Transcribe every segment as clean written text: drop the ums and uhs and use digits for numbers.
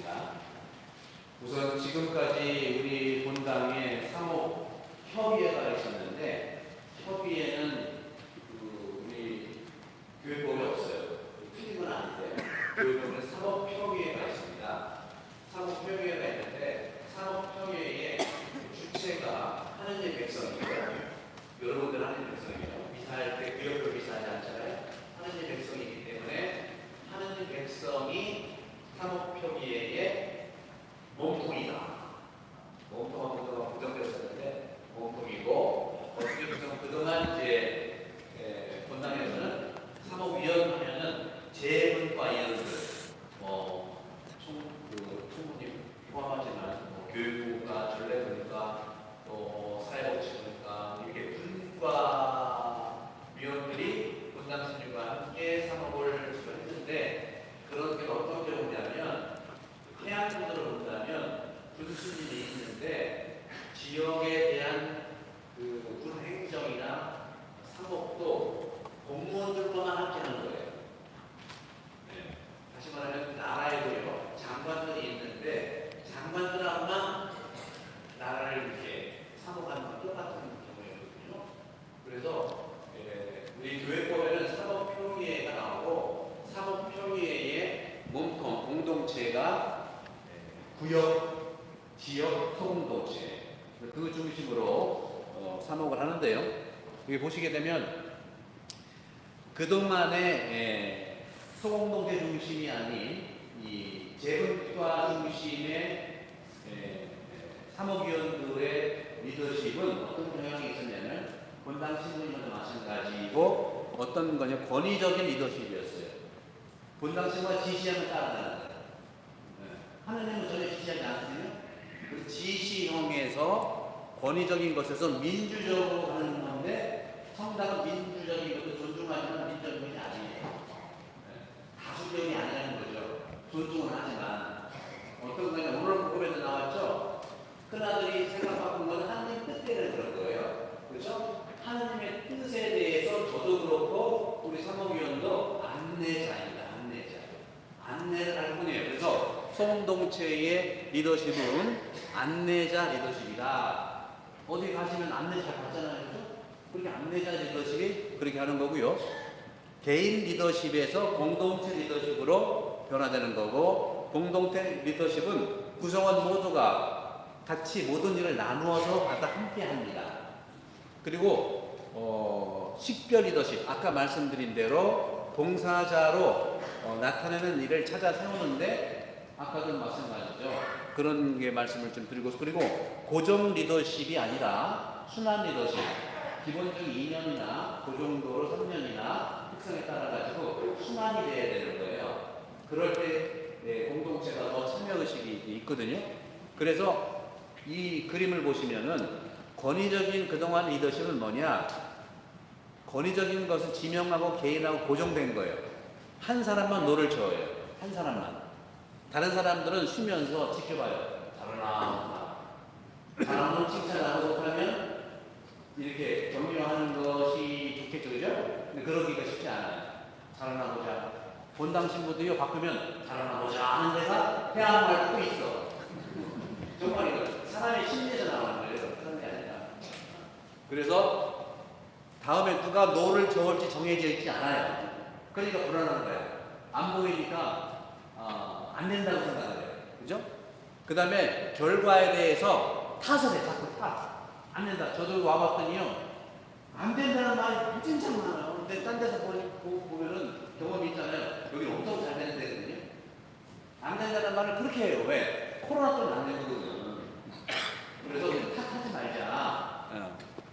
하겠습니다. 우선 지금까지 우리 본당에 사목협의회가 있었는데 협의회는 우리 교육법에 없어요. 틀린 건 아닌데요. 교육법에 사목협의회가 있습니다. 사목협의회가 있는데 사목협의회의 주체가 하느님 백성이고요. 여러분들 하느님 백성이에요. 이사할 때 구역으로 이사하지 않잖아요. 하느님 백성이기 때문에 하느님 백성이 사목협의회의 몸통이다. 몸통은 그동안 부정되었었는데 몸통이고 어떻게 보면 그동안 이제 본당에서는 사목위원 하면은 재문과위원들 총무님 포함하지만 교육부가 전례부니까 또 사회복지부니까 이렇게 분과 위원들이 본당 신주가 함께 사목을 수행했는데 그런 게 어떤 경우냐면 해안군으로 본다면 군수님이 있는데 지역에 대한 군 행정이나 사목도 공무원들과만 함께 하는 거예요. 네. 다시 말하면 나라에도요 장관들이 있는데 장관들하고만 나라를 이렇게 사목하는 건 똑같은 경우였거든요. 그래서 우리 교회법에는 사목평의회가 나오고 사목평의회의 몸통 공동체가 구역, 지역, 소공동체 그 중심으로 사목을 하는데요. 여기 보시게 되면 그동안의 소공동체 중심이 아닌 이 재분과 중심의 사목위원들의 리더십은 어떤 경향이 있었냐면 본당 신부님과도 마찬가지고 어떤 거냐 권위적인 리더십이었어요. 본당 신부가 지시하면 따라가는 거예요. 하느님은 전혀 지시하지 않거든요. 그 지시형에서 권위적인 것에서 민주적으로 하는 건데 성당은 민주적인 것도 존중하지만 민주적인 것이 아니에요. 다수결이 아니라는 거죠. 존중은 하지만 어떤 거냐 오늘 복음에도 나왔죠. 큰아들이 생각하는 건 하느님 뜻대로 그런 거예요. 그렇죠? 하느님의 뜻에 대해서 저도 그렇고 우리 사목위원도 안내자입니다. 안내를 할 뿐이에요. 그래서 소공동체의 리더십은 안내자 리더십이다. 어디 가시면 안내 잘 받잖아요. 그렇죠? 그렇게 안내자 리더십이 그렇게 하는 거고요. 개인 리더십에서 공동체 리더십으로 변화되는 거고 공동체 리더십은 구성원 모두가 같이 모든 일을 나누어서 받아 함께 합니다. 그리고 식별 리더십 아까 말씀드린 대로 봉사자로 나타내는 일을 찾아 세우는데 아까도 마찬가지죠. 그런 게 말씀을 좀 드리고 그리고 고정 리더십이 아니라 순환 리더십 기본적인 2년이나 그 정도로 3년이나 특성에 따라 가지고 순환이 돼야 되는 거예요. 그럴 때 공동체가 더 참여의식이 있거든요. 그래서 이 그림을 보시면은 권위적인 그동안 리더십은 뭐냐? 권위적인 것은 지명하고 개인하고 고정된 거예요. 한 사람만 노를 저어요. 한 사람만. 다른 사람들은 쉬면서 지켜봐요. 잘하나. 잘하는 칭찬하고 못하면 이렇게 격려하는 것이 좋겠죠. 그죠? 근데 그러기가 쉽지 않아요. 잘하나 보자. 본당 신부도요, 바꾸면 잘하나 보자 하는 데가 해야 할 말도 있어. 정말 이거 사람의 심리에서 나오는 거예요. 그런 게 아니라. 그래서 다음에 누가 노를 저을지 정해져 있지 않아요. 그러니까 불안한 거야. 안 보이니까 안 된다고 생각을 해요. 그죠? 그 다음에 결과에 대해서 탓을 해. 자꾸 탓. 안 된다. 저도 와봤더니요. 안 된다는 말이 진짜 많아요. 근데 딴 데서 보면은 경험이 있잖아요. 여기 엄청 잘 되는 데거든요. 안 된다는 말을 그렇게 해요. 왜? 코로나 때문에 안 되거든요. 그래서 그냥 탓하지 말자.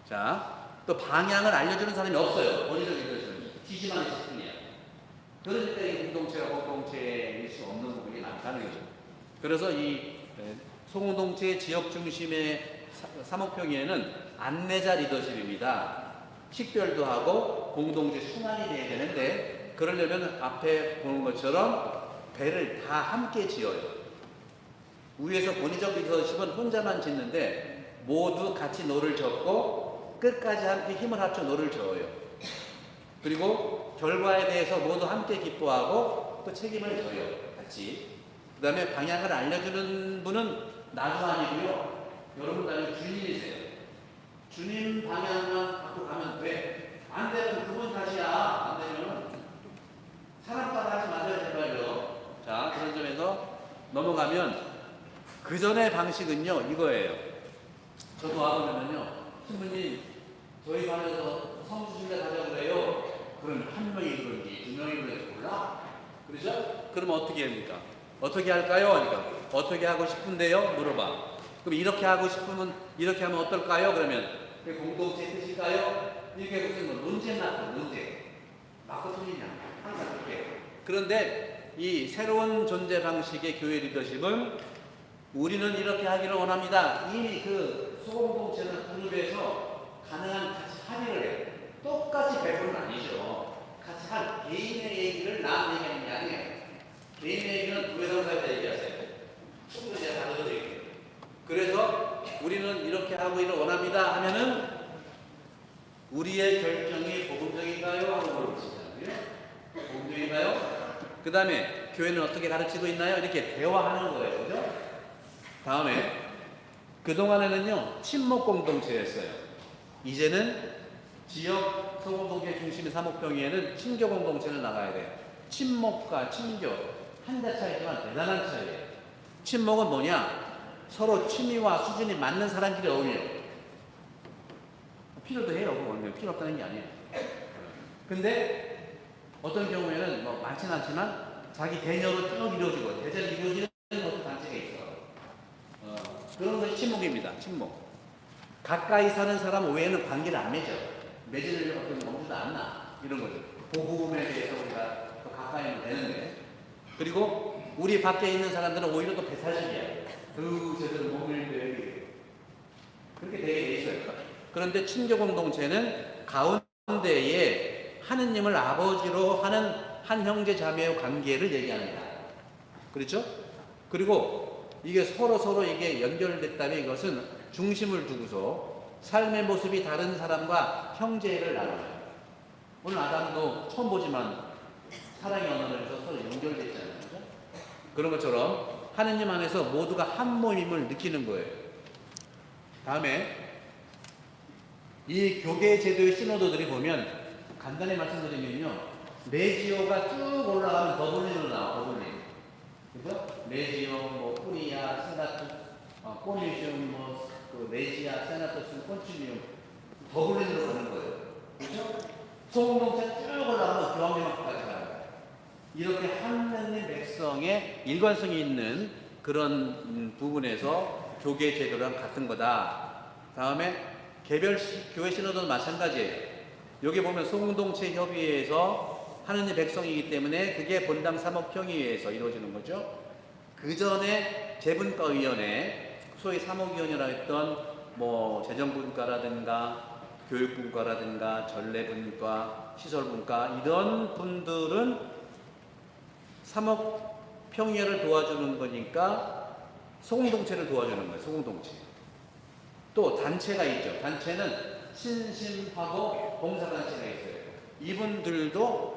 자. 또 방향을 알려주는 사람이 없어요. 권위적인 것은 지시만 있을 뿐이야. 그러니까 이 공동체일 수 없는 부분이 많다는 거죠. 그래서 이 소공동체 지역 중심의 사목평의회는 안내자 리더십입니다. 식별도 하고 공동체 순환이 돼야 되는데 그러려면 앞에 보는 것처럼 배를 다 함께 지어요. 위에서 권위적 리더십은 혼자만 짓는데 모두 같이 노를 젓고 끝까지 함께 힘을 합쳐 노를 저어요. 그리고 결과에 대해서 모두 함께 기뻐하고 또 책임을 져요. 같이. 그 다음에 방향을 알려주는 분은 나도 아니고요. 여러분 다음에 주님이세요. 주님 방향만 갖고 가면 돼. 안 되면 그분 탓이야. 안 되면 사람 따라 하지 마세요, 제발요. 자, 그런 점에서 넘어가면 그 전의 방식은요, 이거예요. 저도 와보면요, 신부님, 저희 반에서 성수신대 가자고 그래요. 그럼 한 명이 그런지, 두 명이 그런지 몰라? 그러죠? 그러면 어떻게 합니까? 어떻게 할까요? 그러니까, 어떻게 하고 싶은데요? 물어봐. 그럼 이렇게 하고 싶으면, 이렇게 하면 어떨까요? 그러면, 그게 공동체 뜻일까요? 이게 무슨 뭐 논쟁 같은 논쟁. 맞고 틀리냐? 항상 그렇게. 그런데 이 새로운 존재 방식의 교회 리더십은 우리는 이렇게 하기를 원합니다. 이미 그 소공동체나 그룹에서 가능한 같이 합의를 해요. 똑같이 배분은 아니죠. 같이 한 개인의 얘기를 남 얘기하는 게 아니에요. 개인의 얘기는 교회당사자 얘기하세요. 충분히 제가 다 들어드릴게요. 그래서 우리는 이렇게 하기를 원합니다 하면은 우리의 결정이 복음적인가요? 하고 물어보시잖아요. 복음적인가요? 그 다음에 교회는 어떻게 가르치고 있나요? 이렇게 대화하는 거예요. 그죠? 다음에 그동안에는요 친목 공동체였어요. 이제는 지역 소공동체 중심의 사목평의에는 친교 공동체를 나가야 돼요. 친목과 친교 한 자 차이지만 대단한 차이예요. 친목은 뭐냐? 서로 취미와 수준이 맞는 사람끼리 어울려. 필요도 해요. 필요 없다는 게 아니에요. 근데 어떤 경우에는 뭐 많진 않지만 자기 대녀로 쭉 이루어지고 대전이 이루어지는 어떤 단체가 있어. 그런 것이 친목입니다. 친목. 가까이 사는 사람 외에는 관계를 안 맺어. 맺을 어떤 범주도 안 나. 이런 거죠. 복음에 대해서 우리가 더 가까이 하면 되는데. 그리고 우리 밖에 있는 사람들은 오히려 또 배타적이야. 제대로 몸을 배우게. 그렇게 되게 돼 있어요. 그런데 친교 공동체는 가운데에 하느님을 아버지로 하는 한 형제 자매의 관계를 얘기합니다. 그렇죠? 그리고 이게 서로 이게 연결됐다면 이것은 중심을 두고서 삶의 모습이 다른 사람과 형제를 나눠요. 오늘 아담도 처음 보지만 사랑의 언어에서 서로 연결됐잖아요. 그렇죠? 그런 것처럼 하느님 안에서 모두가 한 모임을 느끼는 거예요. 다음에 이 교계 제도의 시노도들이 보면 간단히 말씀드리면요. 레지오가 쭉 올라가면 더블린으로 나와. 더블린. 그죠? 레지오, 뭐 뿌리아, 세나투, 꼬니시움, 그 레지아, 세나투스, 콘치미움 더블린으로 가는 거예요. 그죠? 소공동체 쭉 올라가면 교황님학까지 가요. 이렇게 하느님 백성의 일관성이 있는 그런 부분에서 교계 제도랑 같은 거다. 다음에 개별 교회 신호도 마찬가지예요. 여기 보면 소공동체 협의회에서 하느님 백성이기 때문에 그게 본당 사목평의회에서 이루어지는 거죠. 그 전에 재분과위원회, 소위 사목위원회라 했던 뭐 재정분과라든가 교육분과라든가 전례분과, 시설분과 이런 분들은 사목평의회를 도와주는 거니까 소공동체를 도와주는 거예요. 소공동체. 또 단체가 있죠. 단체는 신심하고 봉사단체가 있어요. 이분들도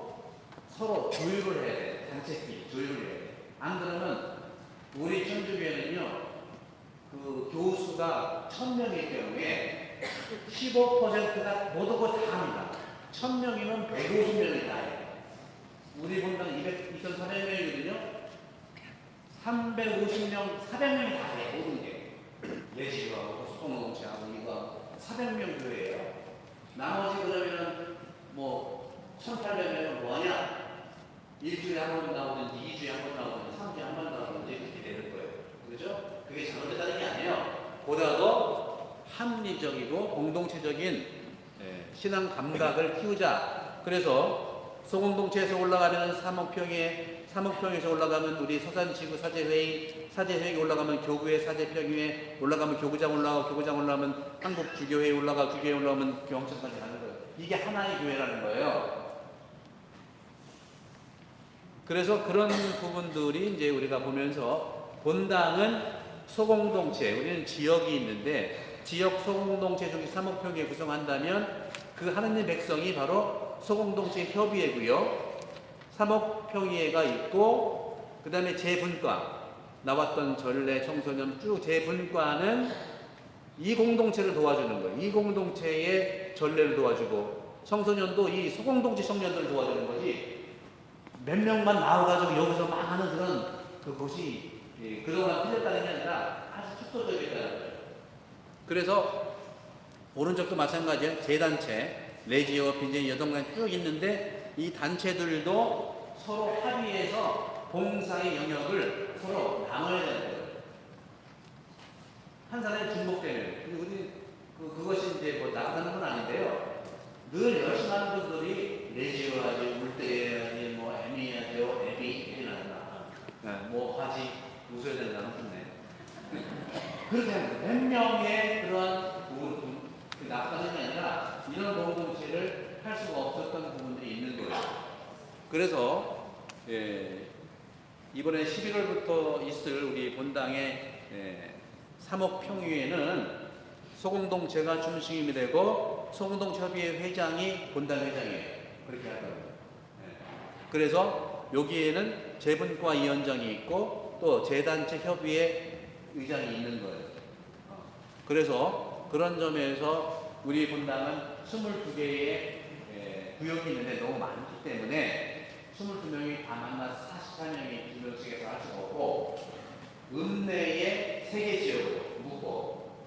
서로 조율을 해야 돼요. 단체끼리 조율을 해야 돼요. 안 그러면 우리 천주교회는요, 그 교수가 1000명일 경우에 15%가 못 오고 다 합니다. 1000명이면 150명이 다 해요. 우리 본당 2,400명이거든요. 350명, 400명이 다 해요. 모든 게. 예지하고 소공동체하고 이거 400명 교회예요. 나머지 그러면은 뭐 1,800명은 뭐냐? 일주일에 한 번 나오든지 2주에 한 번 나오든지 3주에 한 번 나오든지 그렇게 되는 거예요. 그렇죠? 그게 잘못됐다는 게 아니에요. 보다 더 합리적이고 공동체적인 신앙 감각을 키우자. 그래서 소공동체에서 올라가면 사목평에서 올라가면 우리 서산지구 사제회의, 사제회의 올라가면 교구회 사제평의회, 올라가면 교구장 올라가면 한국주교회에 주교회에 올라가면 교황청까지 가는 거예요. 이게 하나의 교회라는 거예요. 그래서 그런 부분들이 이제 우리가 보면서 본당은 소공동체, 우리는 지역이 있는데 지역 소공동체 중에 사목평의회 구성한다면 그 하느님 백성이 바로 소공동체 협의회고요. 사목평의회가 있고 그 다음에 재분과 나왔던 전례, 청소년 쭉 제 분과는 이 공동체를 도와주는 거예요. 이 공동체의 전례를 도와주고 청소년도 이 소공동체 청년들을 도와주는 거지 몇 명만 나와가지고 여기서 막 하는 그런 그것이 그동안 틀렸다는 게 아니라 아주 축소적이었다는 거예요. 그래서 오른쪽도 마찬가지예요. 제 단체, 레지오, 빈젠, 여동간 쭉 있는데 이 단체들도 서로 합의해서 봉사의 영역을 서로 나눠야 되는 거예요. 한 사람이 중복되는. 근데 우리 그것이 이제 뭐 나가는 건 아닌데요. 늘 열심히 하는 분들이 레지오 하지, 물때 하지, 뭐 애미 하죠, 애비 나나, 뭐 하지, 웃어야 된다는 건데. 그렇게 하는 몇 명의 그런 나가는 게 아니라 이런 공동체를 할 수가 없었던 부분들이 있는 거예요. 그래서 이번에 11월부터 있을 우리 본당의 사목평의회는 소공동체가 중심이 되고 소공동체협의회 회장이 본당 회장이에요. 그렇게 할 겁니다. 그래서 여기에는 재분과 위원장이 있고 또 재단체 협의회 의장이 있는 거예요. 그래서 그런 점에서 우리 본당은 22개의 구역이 있는데 너무 많기 때문에 22명이 다 만나서 44명이 2명씩에서 할 수가 없고 읍내에 3개 지역으로 묶고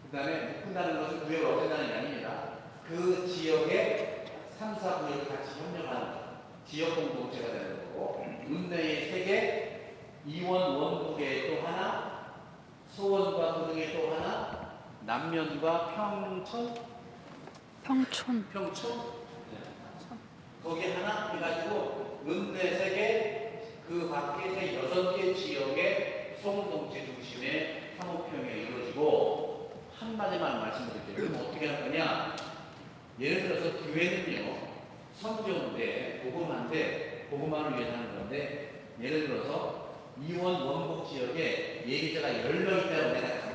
그 다음에 묶는다는 것은 구역을 없앤다는 게 아닙니다. 그 지역에 3, 4구역을 같이 협력하는 지역 공동체가 되는 거고 읍내에 3개, 이원, 원북에 또 하나, 소원과 고등에 또 하나, 남면과 평촌 거기 하나 해가지고 읍내 3개, 그 밖에 6개 지역의 소공동체 중심의 사목평이 이루어지고 한마디만 말씀드릴게요. 그럼 어떻게 할 거냐? 예를 들어서 교회는요 선교인데 복음화를 위해서 하는 건데 예를 들어서 이원 원북 지역에 예비자가 10명 있다고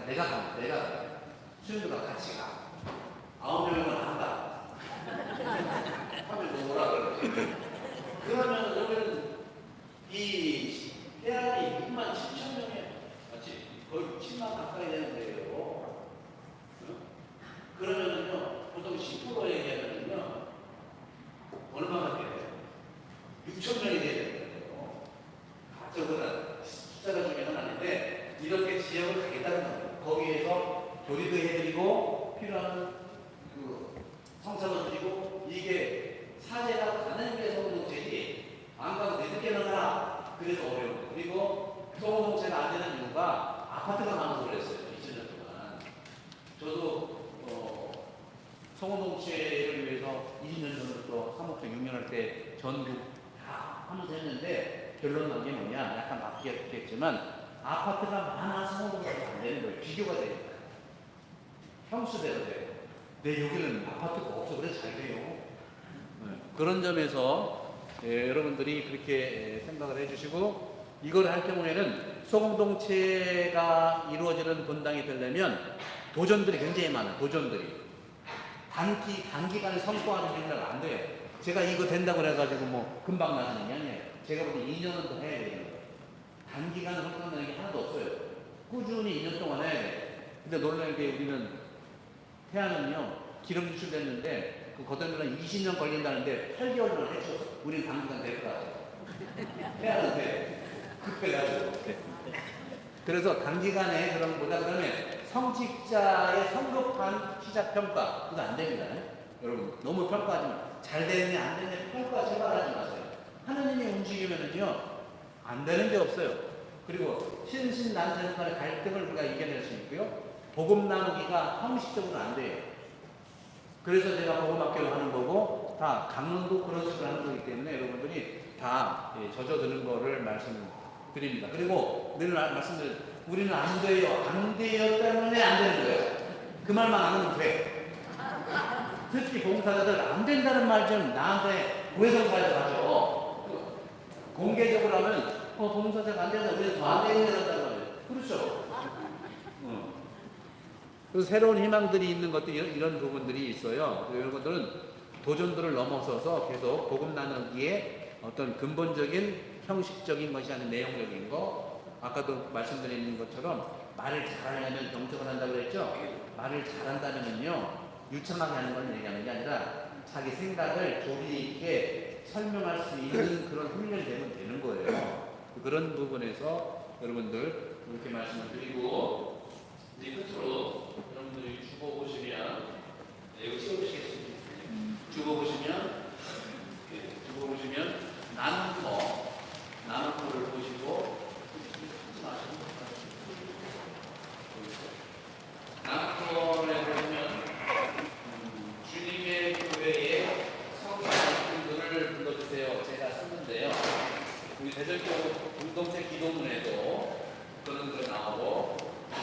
내가 수영들과 같이 가. 9명은 안 가. 하면 뭐라 그러지? 그러면 여기는 이 해안이 6만 7천 명이에요. 맞지? 거의 10만 가까이 되는데요. 그러면은요, 보통 10% 얘기하면은요, 얼마나 돼요? 6천 명이 돼야 되는데요. 저거는 숫자가 중요한 건 아닌데, 이렇게 지역을 가겠다는 거예요. 거기에서 교리도 해드리고 필요한 그 성사도 드리고 이게 사제가 가는 게 소공동체지 안 가고 늦게는 하라. 그래서 어려워. 그리고 소공동체가 안 되는 이유가 아파트가 많아서 그랬어요. 2000년 동안. 저도 소공동체를 위해서 20년 전부터 사목평 6년 할 때 전국 다 하면서 했는데 결론 난 게 뭐냐? 약간 바뀌었겠지만 아파트가 많아서 소공동체가 안 되는 거예요. 비교가 되니까. 평수대로 돼요. 근데 여기는 아파트가 없어 그래서 잘 돼요. 그런 점에서 여러분들이 그렇게 생각을 해주시고 이걸 할 경우에는 소공동체가 이루어지는 본당이 되려면 도전들이 굉장히 많아요. 도전들이 단기간에 성과를 내려면 안 돼요. 제가 이거 된다고 그래가지고 뭐 금방 나가는 게 아니에요. 제가 볼 때 2년은 더 해야 되는 거예요. 단기간에 성과 내는 게 하나도 없어요. 꾸준히 2년 동안 해야 돼요. 근데 놀라운 게 우리는 태안은요 기름 유출됐는데 그 거듭나면 20년 걸린다는데 8개월만 해줘. 우리는 당분간 될 것 같아요. 태안은 돼. 급해가지고. 그래서 단기간에 그런 보다 그러면 성직자의 성급한 시작평가 그거 안 됩니다. 여러분 너무 평가하지 마. 잘 되느냐 안 되느냐 평가 제발 하지 마세요. 하느님이 움직이면은요 안 되는 게 없어요. 그리고 신신난생 간의 갈등을 우리가 이겨낼 수 있고요. 복음 나누기가 형식적으로 안 돼요. 그래서 제가 복음학교를 하는 거고 다 강론도 그런 식으로 하는 거기 때문에 여러분들이 다 젖어드는 거를 말씀드립니다. 그리고 늘 말씀드린 우리는 안 돼요. 안 돼요 때문에 안 되는 거예요. 그 말만 안 하면 돼. 특히 봉사자들 안 된다는 말 좀 나한테 고해성사해서 하죠. 공개적으로 하면 봉사자가 안 된다. 우리는 더 안 되는 거란단 말이에요. 그렇죠. 그래서 새로운 희망들이 있는 것도 이런 부분들이 있어요. 여러분들은 도전들을 넘어서서 계속 복음 나누기에 어떤 근본적인 형식적인 것이 아닌 내용적인 거 아까도 말씀드린 것처럼 말을 잘하려면 경청을 한다고 그랬죠. 말을 잘한다면요 유창하게 하는 걸 얘기하는 게 아니라 자기 생각을 조리 있게 설명할 수 있는 그런 훈련이 되는 거예요. 그런 부분에서 여러분들 이렇게 말씀을 드리고, 이제 끝으로 여러분들이 주보 보시면, 이거 찍어주시겠습니다. 주보 보시면 나눔 터를 보시고, 나눔 터에 보시면 주님의 교회에 성과 이끈들을 불러주세요. 제가 썼는데요. 우리 대전교 공동체 기도문에도 그런 거 나오고,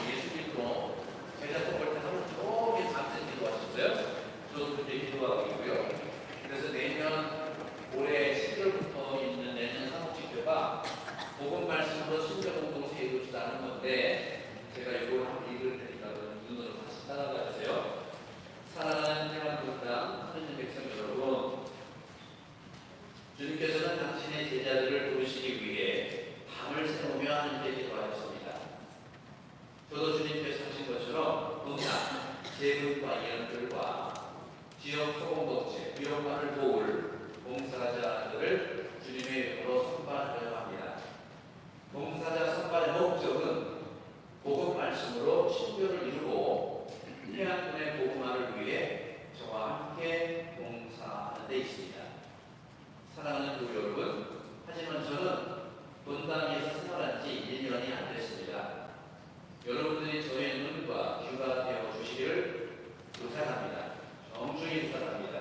예수님도 제자 뽑을 때 하루 종일 밤새 기도하셨어요. 저도 그때 기도하고 있고요. 그래서 내년 올해 10월부터 있는 내년 사목지교가 복음 말씀으로 신자 공동체 이루어지다는 건데, 제가 이걸 한번 읽을 테니까 눈으로 다시 따라가 주세요. 사랑하는 태만국당 하느님 백성 여러분, 주님께서는 당신의 제자들을 부르시기 위해 밤을 새우며 하나님께 기도하셨습니다. 저도 주님께서 하신 것처럼 응답, 재능과 예언들과 지역 소공동체, 위험만을 도울 봉사자들을 주님의 이름으로 선발하려고 합니다. 봉사자 선발의 목적은 복음 말씀으로 신교를 이루고 해안군의 복음화를 위해 저와 함께 봉사하는 데 있습니다. 사랑하는 교회 여러분, 하지만 저는 본당에서 생활한 지 1년이 안 됐습니다. 여러분들이 저의 눈과 귀가 되어 주시기를 부탁합니다. 정중히 부탁합니다.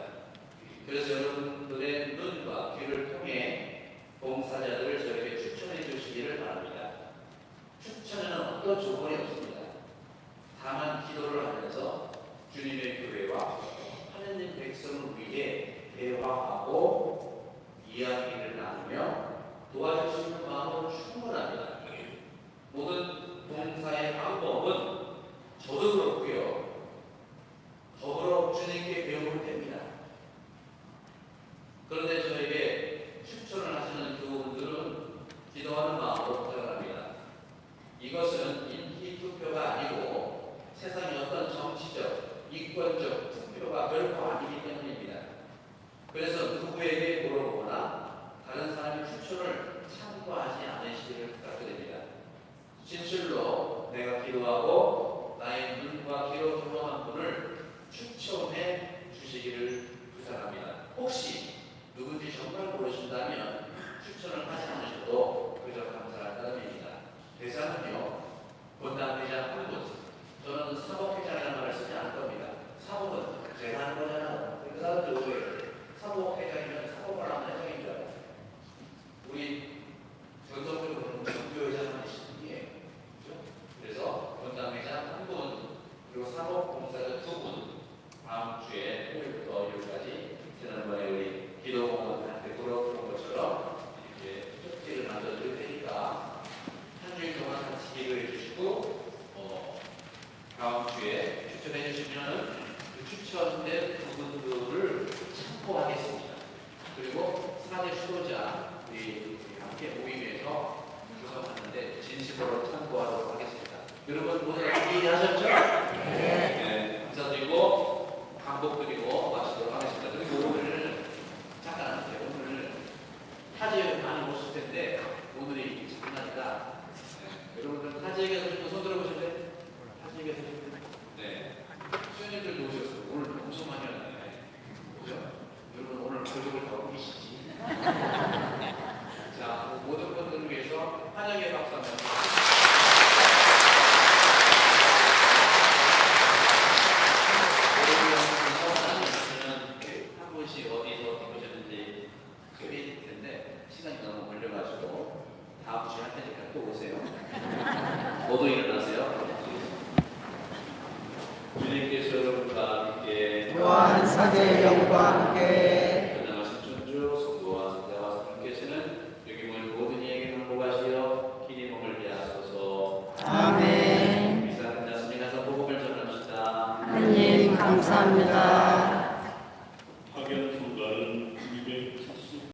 그래서 여러분들의 눈과 귀를 통해 봉사자들을 저에게 추천해 주시기를 바랍니다. 추천에는 어떤 조건이 없습니다. 다만 기도를 하면서 주님의 교회와 하느님 백성을 위해 대화하고 이야기를 나누며 도와주시는 마음은 충분합니다. 모든 봉사의 방법은 저도 그렇고요, 더불어 주님께 배우면 됩니다. 그런데 저에게 추천을 하시는 교우분들은 기도하는 마음으로 부탁합니다. 이것은 인기 투표가 아니고 세상의 어떤 정치적, 이권적 투표가 결코 아니기 때문입니다. 그래서 누구에게 물어보거나 다른 사람의 추천을 참고하지 않으시기를 부탁드립니다. 진실로 내가 기도하고 나의 눈과 귀로 경험한 분을 추천해 주시기를 부탁합니다. 혹시 누군지 정말 모르신다면 추천을 하지 않으셔도 그저 감사할 따름입니다. 대상은요, 본당 회장 한 분, 저는 사법회장이라는 말을 쓰지 않을 겁니다. 사법은 제가 하는 거잖아요. 그 사람들 왜 사법회장이면 사법을 하는 회장인 줄 알아요. 우리 전통적으로는 정교회장만 있는 게 그렇죠? 그래서 본당 회장 한 분, 그리고 사법공사자 두 분, 다음 주에 토요일부터 일요일까지 지난번에 우리 기도공원한테 돌아온 것처럼 이렇게 쪽지를 만들어드릴 테니까 한 주일 동안 같이 기도해 주시고, 다음 주에 추천해 주시면 그 추천된 부분들을 참고하겠습니다. 그리고 사제 수도자 우리 함께 모임에서 구성하는데 진심으로 참고하도록 하겠습니다. 여러분 모두 이해하셨죠? 네. 감사드리고 반복드리고 마치도록 하겠습니다. 그리고 오늘 잠깐 하세요. 오늘 타지에 많이 오실 텐데 오늘이 장난이다. 네. 여러분들 타지에게 손 들어보실래요? 타지에게 네. 수현님들도 오셨어요. 오늘 엄청 많이 왔네. 그죠? 여러분 오늘 교육을 다 우기시지. 자, 모든 분들을 위해서 환영의 박수 한번. 한 분씩 어디서 보셨는지 소개해드릴 텐데 시간이 너무 걸려가지고 다음 주에 할 테니까 또 오세요. 모두 일어나세요. 주님께서 여러분과 함께 또한 사제의 영광